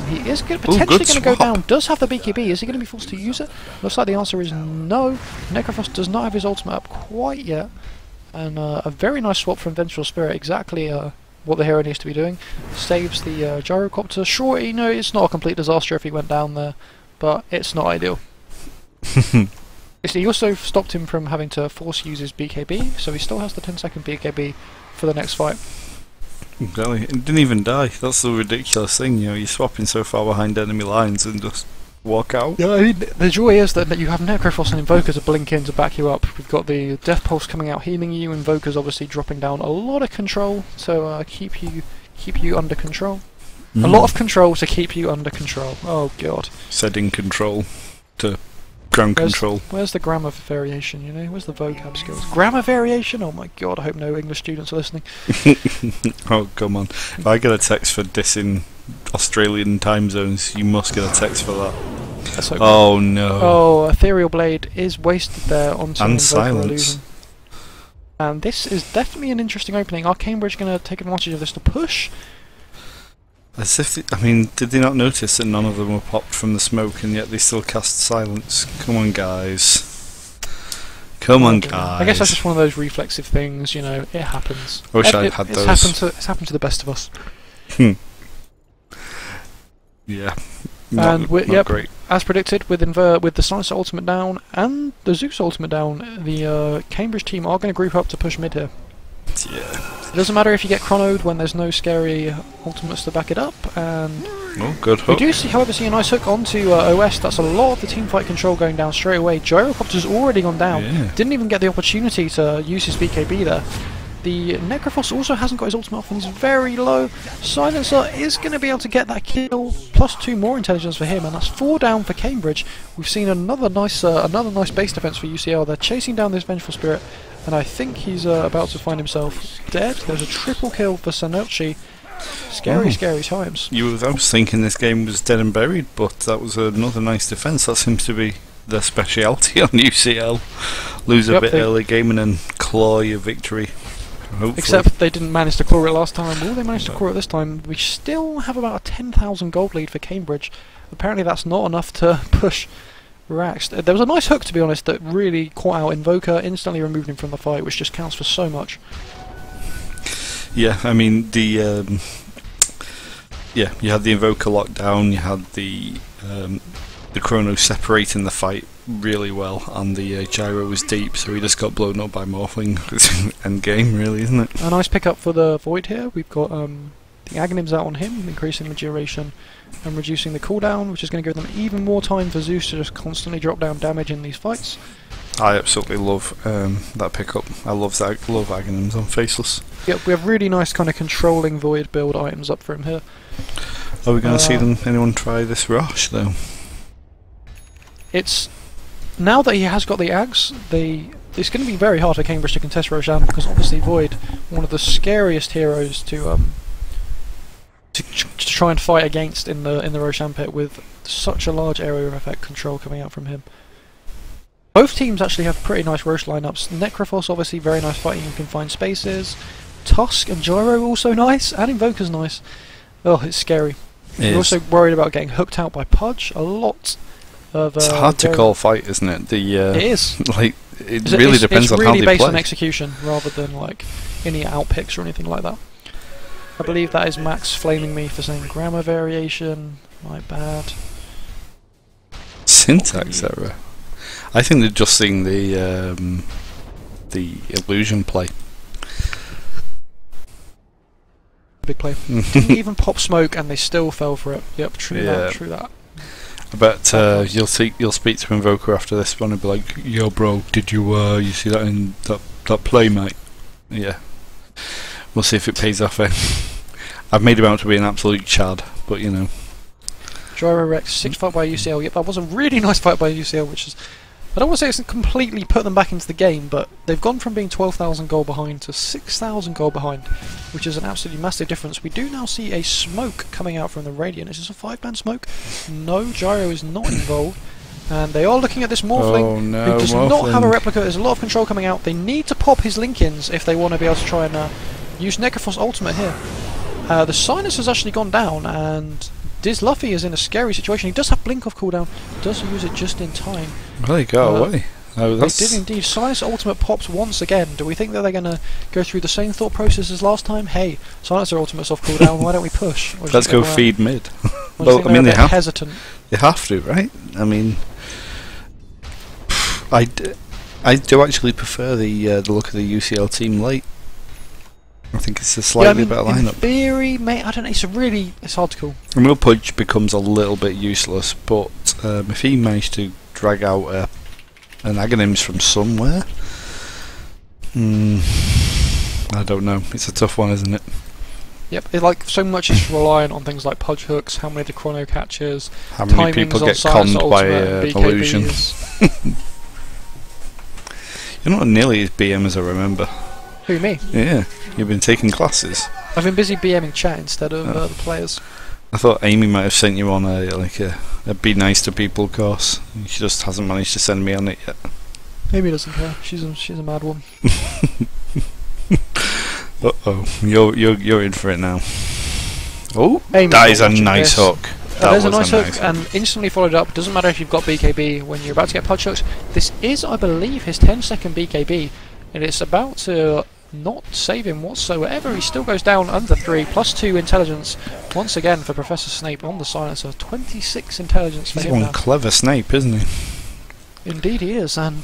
He is potentially going to go down. Does have the BKB. Is he going to be forced to use it? Looks like the answer is no. Necrophos does not have his ultimate up quite yet. And a very nice swap from Vengeful Spirit. Exactly what the hero needs to be doing. Saves the Gyrocopter. Sure, you know, it's not a complete disaster if he went down there, but it's not ideal. He also stopped him from having to force use his BKB, so he still has the 10-second BKB for the next fight. Exactly. It didn't even die. That's the ridiculous thing, you know, you're swapping so far behind enemy lines and just walk out. Yeah, I mean, the joy is that you have Necrophos and Invoker to blink in to back you up. We've got the Death Pulse coming out healing you, Invoker's obviously dropping down a lot of control to keep you under control. A lot of control to keep you under control. Oh god. Setting control to ground control. Where's the grammar variation, you know? Where's the vocab skills? Grammar variation? Oh my god, I hope no English students are listening. Oh, come on. If I get a text for dissing Australian time zones, you must get a text for that. That's okay. Oh no. Oh, Ethereal Blade is wasted there onto and Invoker silence. Illusion. And this is definitely an interesting opening. Are Cambridge going to take advantage of this to push? As if I mean, did they not notice that none of them were popped from the smoke and yet they still cast silence? Come on, guys. Come on, guys. I guess that's just one of those reflexive things, you know, it happens. I wish I had those. It's happened to the best of us. Yeah. Not not great. As predicted, with the Silencer ultimate down and the Zeus ultimate down, the Cambridge team are going to group up to push mid here. Yeah. It doesn't matter if you get chronoed when there's no scary ultimates to back it up, and Oh, good we hook. do see, however, see a nice hook onto OS. That's a lot of the teamfight control going down straight away. Gyrocopter's already gone down. Yeah. Didn't even get the opportunity to use his BKB there. The Necrophos also hasn't got his ultimate off and he's very low. Silencer is going to be able to get that kill, plus 2 more intelligence for him, and that's 4 down for Cambridge. We've seen another nice base defense for UCL. They're chasing down this Vengeful Spirit, and I think he's about to find himself dead. There's a triple kill for Sanochi. Scary, scary times. I was thinking this game was dead and buried, but that was another nice defence. That seems to be their speciality on UCL. Lose a bit early game and then claw your victory. Hopefully. Except they didn't manage to claw it last time. Will they manage to claw it this time? We still have about a 10,000 gold lead for Cambridge. Apparently that's not enough to push Rax. There was a nice hook, to be honest, that really caught out Invoker, instantly removed him from the fight, which just counts for so much. Yeah, I mean, you had the Invoker lockdown, you had the Chrono separating the fight really well, and the Gyro was deep, so he just got blown up by Morphling. End game, really, isn't it? A nice pickup for the Void here. We've got the Aghanims out on him, increasing the duration and reducing the cooldown, which is going to give them even more time for Zeus to just constantly drop down damage in these fights. I absolutely love that pickup. I love Aghanims on Faceless. Yep, we have really nice kind of controlling Void build items up for him here. Are we going to see anyone try this Rosh, though? It's now that he has got the Aghs, it's going to be very hard for Cambridge to contest Roshan, because obviously Void, one of the scariest heroes to try and fight against in the Roshan pit, with such a large area of effect control coming out from him. Both teams actually have pretty nice Rosh lineups. Necrophos obviously very nice fighting in confined spaces. Tusk and Gyro also nice, and Invoker's nice. Oh, it's scary. You're also worried about getting hooked out by Pudge a lot. It's a hard to call fight, isn't it? It is. Like, it really depends on how they play. It's really based on execution rather than like any outpicks or anything like that. I believe that is Max flaming me for saying grammar variation. My bad. Syntax error. I think they're just seeing the illusion play. Big play. Didn't even pop smoke and they still fell for it. Yep, true that. True that. I bet you'll speak to Invoker after this one and be like, "Yo, bro, did you see that in that play, mate?" Yeah, we'll see if it pays off. I've made him out to be an absolute chad, but you know. Gyro Rex 6 fight by UCL. Yep, that was a really nice fight by UCL, which is, I don't want to say it's completely put them back into the game, but they've gone from being 12,000 gold behind to 6,000 gold behind, which is an absolutely massive difference. We do now see a smoke coming out from the Radiant. Is this a 5-man smoke? No, Gyro is not involved. And they are looking at this Morphling, who does not have a replica. There's a lot of control coming out. They need to pop his Link-ins if they want to be able to try and use Necrophos ultimate here. The Sinus has actually gone down, and Diz Luffy is in a scary situation. He does have Blink off cooldown, does use it just in time. Well, he got away. Oh, they did indeed. Sinus ultimate pops once again. Do we think that they're going to go through the same thought process as last time? Hey, Silencer ultimate's off cooldown, why don't we push? Let's go feed mid. Well, I mean, they have hesitant. You have to, right? I mean, I do actually prefer the look of the UCL team late. I think it's a slightly better lineup. In theory, mate, I don't know. It's hard to call. Real Pudge becomes a little bit useless, but if he managed to drag out an Aghanims from somewhere, I don't know. It's a tough one, isn't it? Yep, like so much is reliant on things like Pudge hooks, how many the chrono catches, how many people get conned by illusion. You're not nearly as BM as I remember. Who, me? Yeah, you've been taking classes. I've been busy BMing chat instead of the players. I thought Amy might have sent you on a be nice to people course. She just hasn't managed to send me on it yet. Amy doesn't care. She's a mad one. You're in for it now. Oh, Amy, that is a nice hook. There's a nice hook, and instantly followed up. Doesn't matter if you've got BKB when you're about to get Pudge hooks. This is, I believe, his 10-second BKB, and it's about to not save him whatsoever. He still goes down under 3, plus 2 intelligence once again for Professor Snape on the Silencer. 26 intelligence for him now. He's one clever Snape, isn't he? Indeed he is, and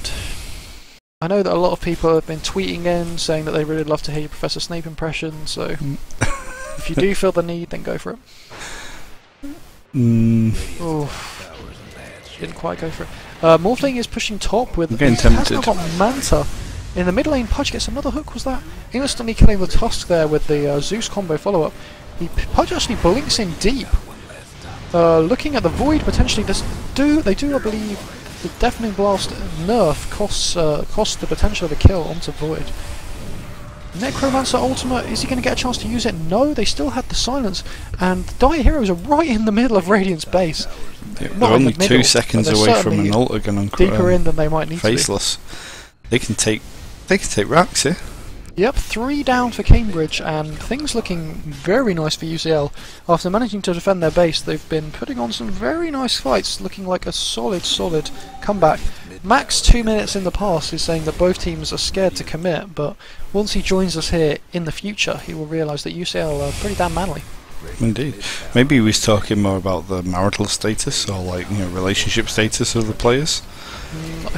I know that a lot of people have been tweeting in saying that they really love to hear your Professor Snape impression, so if you do feel the need, then go for it. Oh, didn't quite go for it. Morphling is pushing top with... Getting tempted. Has now got Manta. In the mid lane, Pudge gets another hook, was that? Instantly killing the Tusk there with the Zeus combo follow-up. Pudge actually blinks in deep. Looking at the Void, potentially, they do, I believe, the Deafening Blast nerf costs the potential of a kill onto Void. Necromancer ultimate, is he going to get a chance to use it? No, they still had the silence, and Dire Heroes are right in the middle of Radiant's base. Yeah, they're only 2 seconds away from an ult again on deeper in than they might need Faceless. to be. They can take racks here. Yep, 3 down for Cambridge, and things looking very nice for UCL. After managing to defend their base, they've been putting on some very nice fights, looking like a solid comeback. Max 2 minutes in the past is saying that both teams are scared to commit, but once he joins us here in the future, he will realise that UCL are pretty damn manly. Indeed. Maybe he was talking more about the marital status, or like, you know, relationship status of the players.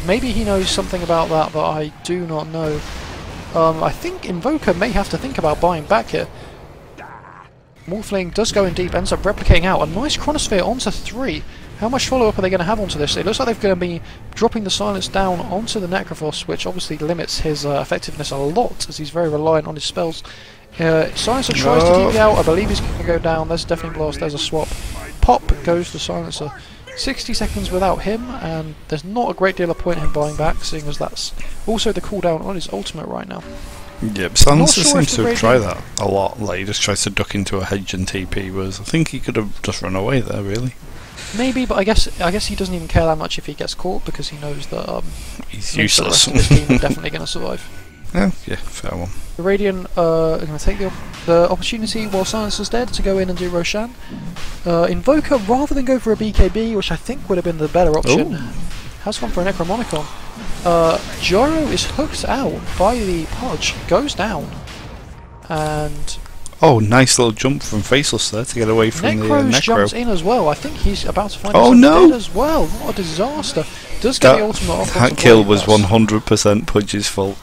Maybe he knows something about that, but I do not know. I think Invoker may have to think about buying back here. Morphling does go in deep, ends up replicating out. A nice Chronosphere onto 3. How much follow-up are they going to have onto this? It looks like they're going to be dropping the silence down onto the Necrophos, which obviously limits his effectiveness a lot, as he's very reliant on his spells. Silencer tries to DP out. I believe he's going to go down. There's definitely Blast. There's a swap. Pop goes the Silencer. 60 seconds without him, and there's not a great deal of point in him buying back, seeing as that's also the cooldown on his ultimate right now. Yep, Silencer seems to try that a lot. Like, he just tries to duck into a hedge and TP, whereas I think he could have just run away there, really. Maybe, but I guess he doesn't even care that much if he gets caught, because he knows that he's useless. The rest of his team are definitely going to survive. Yeah, fair one. The Radiant are going to take the opportunity while Silencer's dead to go in and do Roshan. Invoker, rather than go for a BKB, which I think would have been the better option, has gone for a Necromonicon. Joro is hooked out by the Pudge, goes down, and... Oh, nice little jump from Faceless there to get away from the Necro. Jumps in as well. I think he's about to find himself dead as well. What a disaster. Does get the ultimate off. That kill was 100% Pudge's fault.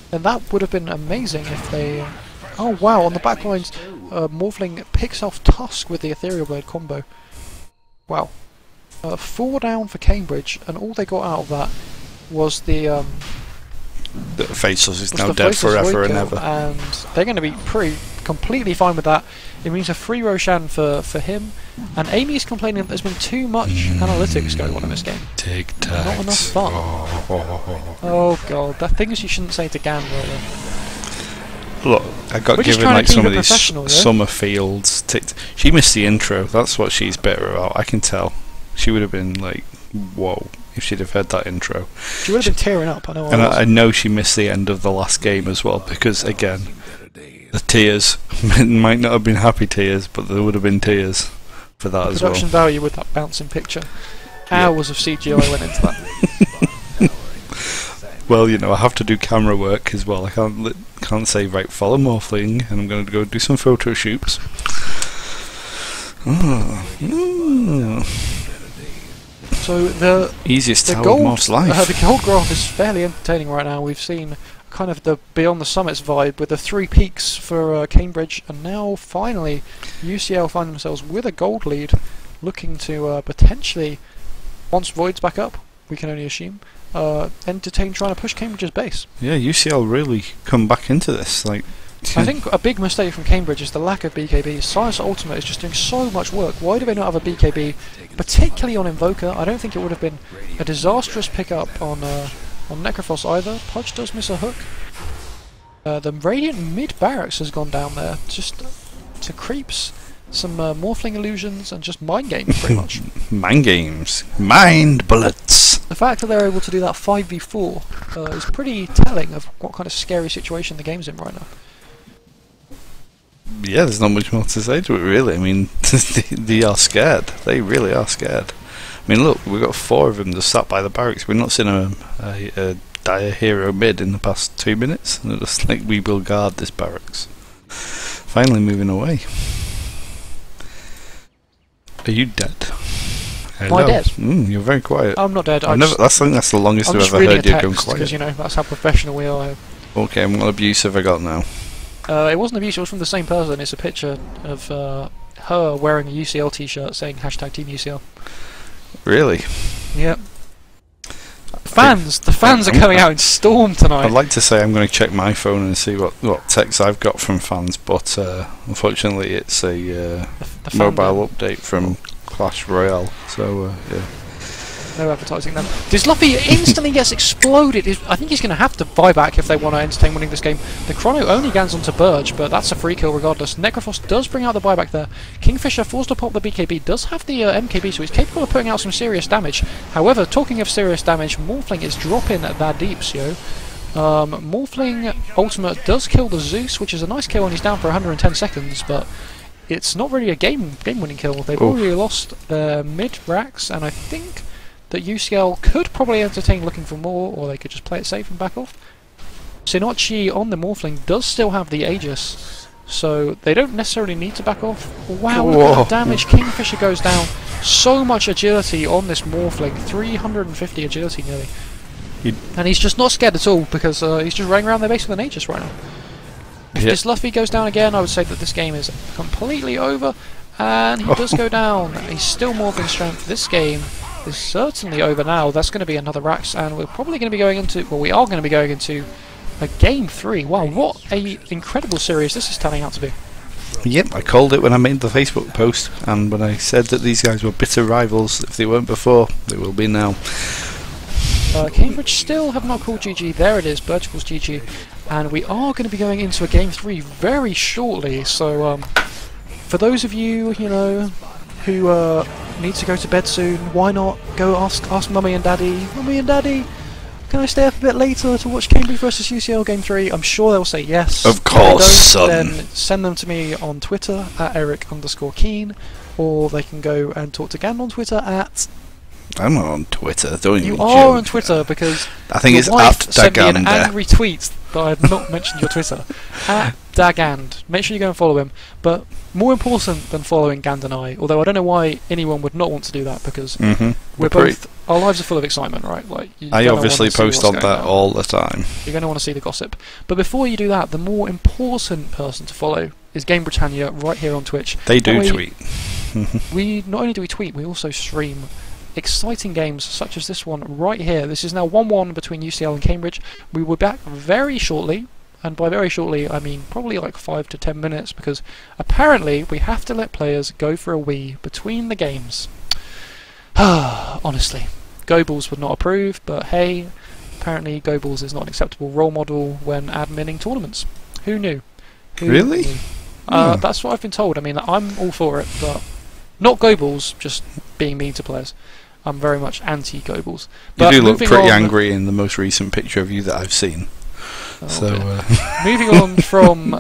And that would have been amazing if they... Oh wow, on the back lines, Morphling picks off Tusk with the Ethereal Blade combo. Wow. 4 down for Cambridge, and all they got out of that was the Faceless is now dead forever and ever. And they're going to be completely fine with that. It means a free Roshan for him. And Amy's complaining that there's been too much analytics going on in this game. Tic-tacs. Not enough fun. Oh god, that things you shouldn't say to Gand, really. Look, I got given like some of these summer fields. She missed the intro. That's what she's bitter about. I can tell. She would have been like, whoa, if she'd have heard that intro. She would have been tearing up. I know. And I know she missed the end of the last game as well, because again, the tears might not have been happy tears, but there would have been tears for that as well. Production value with that bouncing picture. Hours of CGI went into that. Well, you know, I have to do camera work as well. I can't say, right, follow Morphling, and I'm going to go do some photo shoots. So the easiest tower of Morph's life. The gold graph is fairly entertaining right now. We've seen kind of the Beyond the Summits vibe with the 3 peaks for Cambridge, and now finally UCL find themselves with a gold lead, looking to potentially, once Void's back up, we can only assume, entertain trying to push Cambridge's base. Yeah, UCL really come back into this. Like, I think a big mistake from Cambridge is the lack of BKB. Science Ultimate is just doing so much work. Why do they not have a BKB, particularly on Invoker? I don't think it would have been a disastrous pickup on Necrophos either. Pudge does miss a hook. The Radiant mid barracks has gone down there just to creeps, some Morphling illusions, and just mind games pretty much. Mind games. Mind bullets. The fact that they're able to do that 5v4 is pretty telling of what kind of scary situation the game's in right now. Yeah, there's not much more to say to it, really. I mean, they are scared. They really are scared. I mean, look, we've got 4 of them just sat by the barracks. We've not seen a dire hero mid in the past 2 minutes. And they're just like, we will guard this barracks. Finally moving away. Are you dead? Am I dead? You're very quiet. I'm not dead. I think that's the longest I'm I've just ever reading heard a you go text quiet. because that's how professional we are. Okay, and what abuse have I got now? It wasn't abuse. It was from the same person. It's a picture of her wearing a UCL T-shirt saying #Team UCL. Really? Yep. The fans are coming out in storm tonight. I'd like to say I'm going to check my phone and see what texts I've got from fans, but unfortunately it's a the mobile update from Clash Royale, so yeah. No advertising then. Disluffy instantly gets exploded. I think he's going to have to buy back if they want to entertain winning this game. The Chrono only gans onto Burge, but that's a free kill regardless. Necrofrost does bring out the buyback there. Kingfisher forced to pop the BKB, does have the MKB, so he's capable of putting out some serious damage. However, talking of serious damage, Morphling is dropping that deeps, yo. Morphling ultimate does kill the Zeus, which is a nice kill, and he's down for 110 seconds, but it's not really a game-winning kill. They've already lost their mid-racks, and I think that UCL could probably entertain looking for more, or they could just play it safe and back off. Sinochi on the Morphling does still have the Aegis, so they don't necessarily need to back off. Wow, look at the damage. Kingfisher goes down. So much agility on this Morphling, 350 agility nearly. And he's just not scared at all, because he's just running around their base with an Aegis right now. If this Luffy goes down again, I would say that this game is completely over, and he does go down. He's still Morphling strength. This game is certainly over now. That's going to be another Rax, and we're probably going to be going into, well, we are going to be going into a Game 3. Wow, what a incredible series this is turning out to be. Yep, I called it when I made the Facebook post, and when I said that these guys were bitter rivals. If they weren't before, they will be now. Cambridge still have not called GG. There it is, Birch calls GG, and we are going to be going into a Game 3 very shortly, so for those of you, who need to go to bed soon, why not go ask Mummy and Daddy, Mummy and Daddy, can I stay up a bit later to watch Cambridge versus UCL Game 3? I'm sure they'll say yes. Of course, son. Then send them to me on Twitter at Eric_Keen, or they can go and talk to Gand on Twitter at... I'm not on Twitter, don't you? You are on Twitter because I think it's wife at sent me an Dagand. angry tweet that I have not mentioned your Twitter. At Dagand. Make sure you go and follow him. But more important than following Gand and I, although I don't know why anyone would not want to do that, because we're both, our lives are full of excitement, right? Like I obviously post on that all the time. You're going to want to see the gossip. But before you do that, the more important person to follow is GameBritannia right here on Twitch. They do tweet. We not only do we tweet, we also stream exciting games such as this one right here. This is now 1-1 between UCL and Cambridge. We will be back very shortly, and by very shortly I mean probably like 5 to 10 minutes, because apparently we have to let players go for a wee between the games. Honestly, GoBalls would not approve, but hey, apparently GoBalls is not an acceptable role model when adminning tournaments. Who knew? Really? Knew? That's what I've been told. I mean, I'm all for it, but not GoBalls just being mean to players. I'm very much anti-GoBalls. You do look pretty angry in the most recent picture of you that I've seen. Moving on from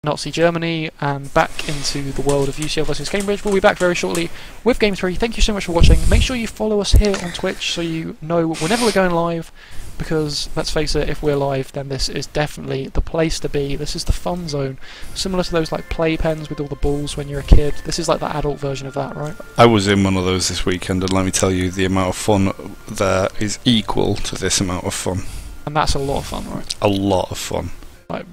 Nazi Germany and back into the world of UCL versus Cambridge. We'll be back very shortly with Game 3. Thank you so much for watching. Make sure you follow us here on Twitch so you know whenever we're going live, because let's face it, if we're live then this is definitely the place to be. This is the fun zone, similar to those like playpens with all the balls when you're a kid. This is like the adult version of that, right? I was in one of those this weekend, and let me tell you, the amount of fun there is equal to this amount of fun. And that's a lot of fun, right? A lot of fun. Like,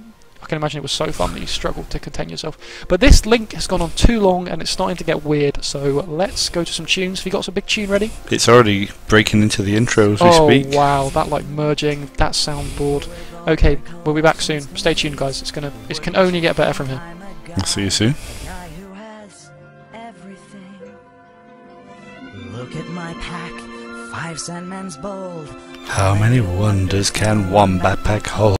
I can imagine it was so fun that you struggled to contain yourself. But this link has gone on too long and it's starting to get weird, so let's go to some tunes. Have you got some big tune ready? It's already breaking into the intro as we speak. Oh wow, that like merging, that soundboard. Okay, we'll be back soon. Stay tuned guys, it can only get better from here. I'll see you soon. Look at my pack, 5-cent men's bold. How many wonders can one backpack hold?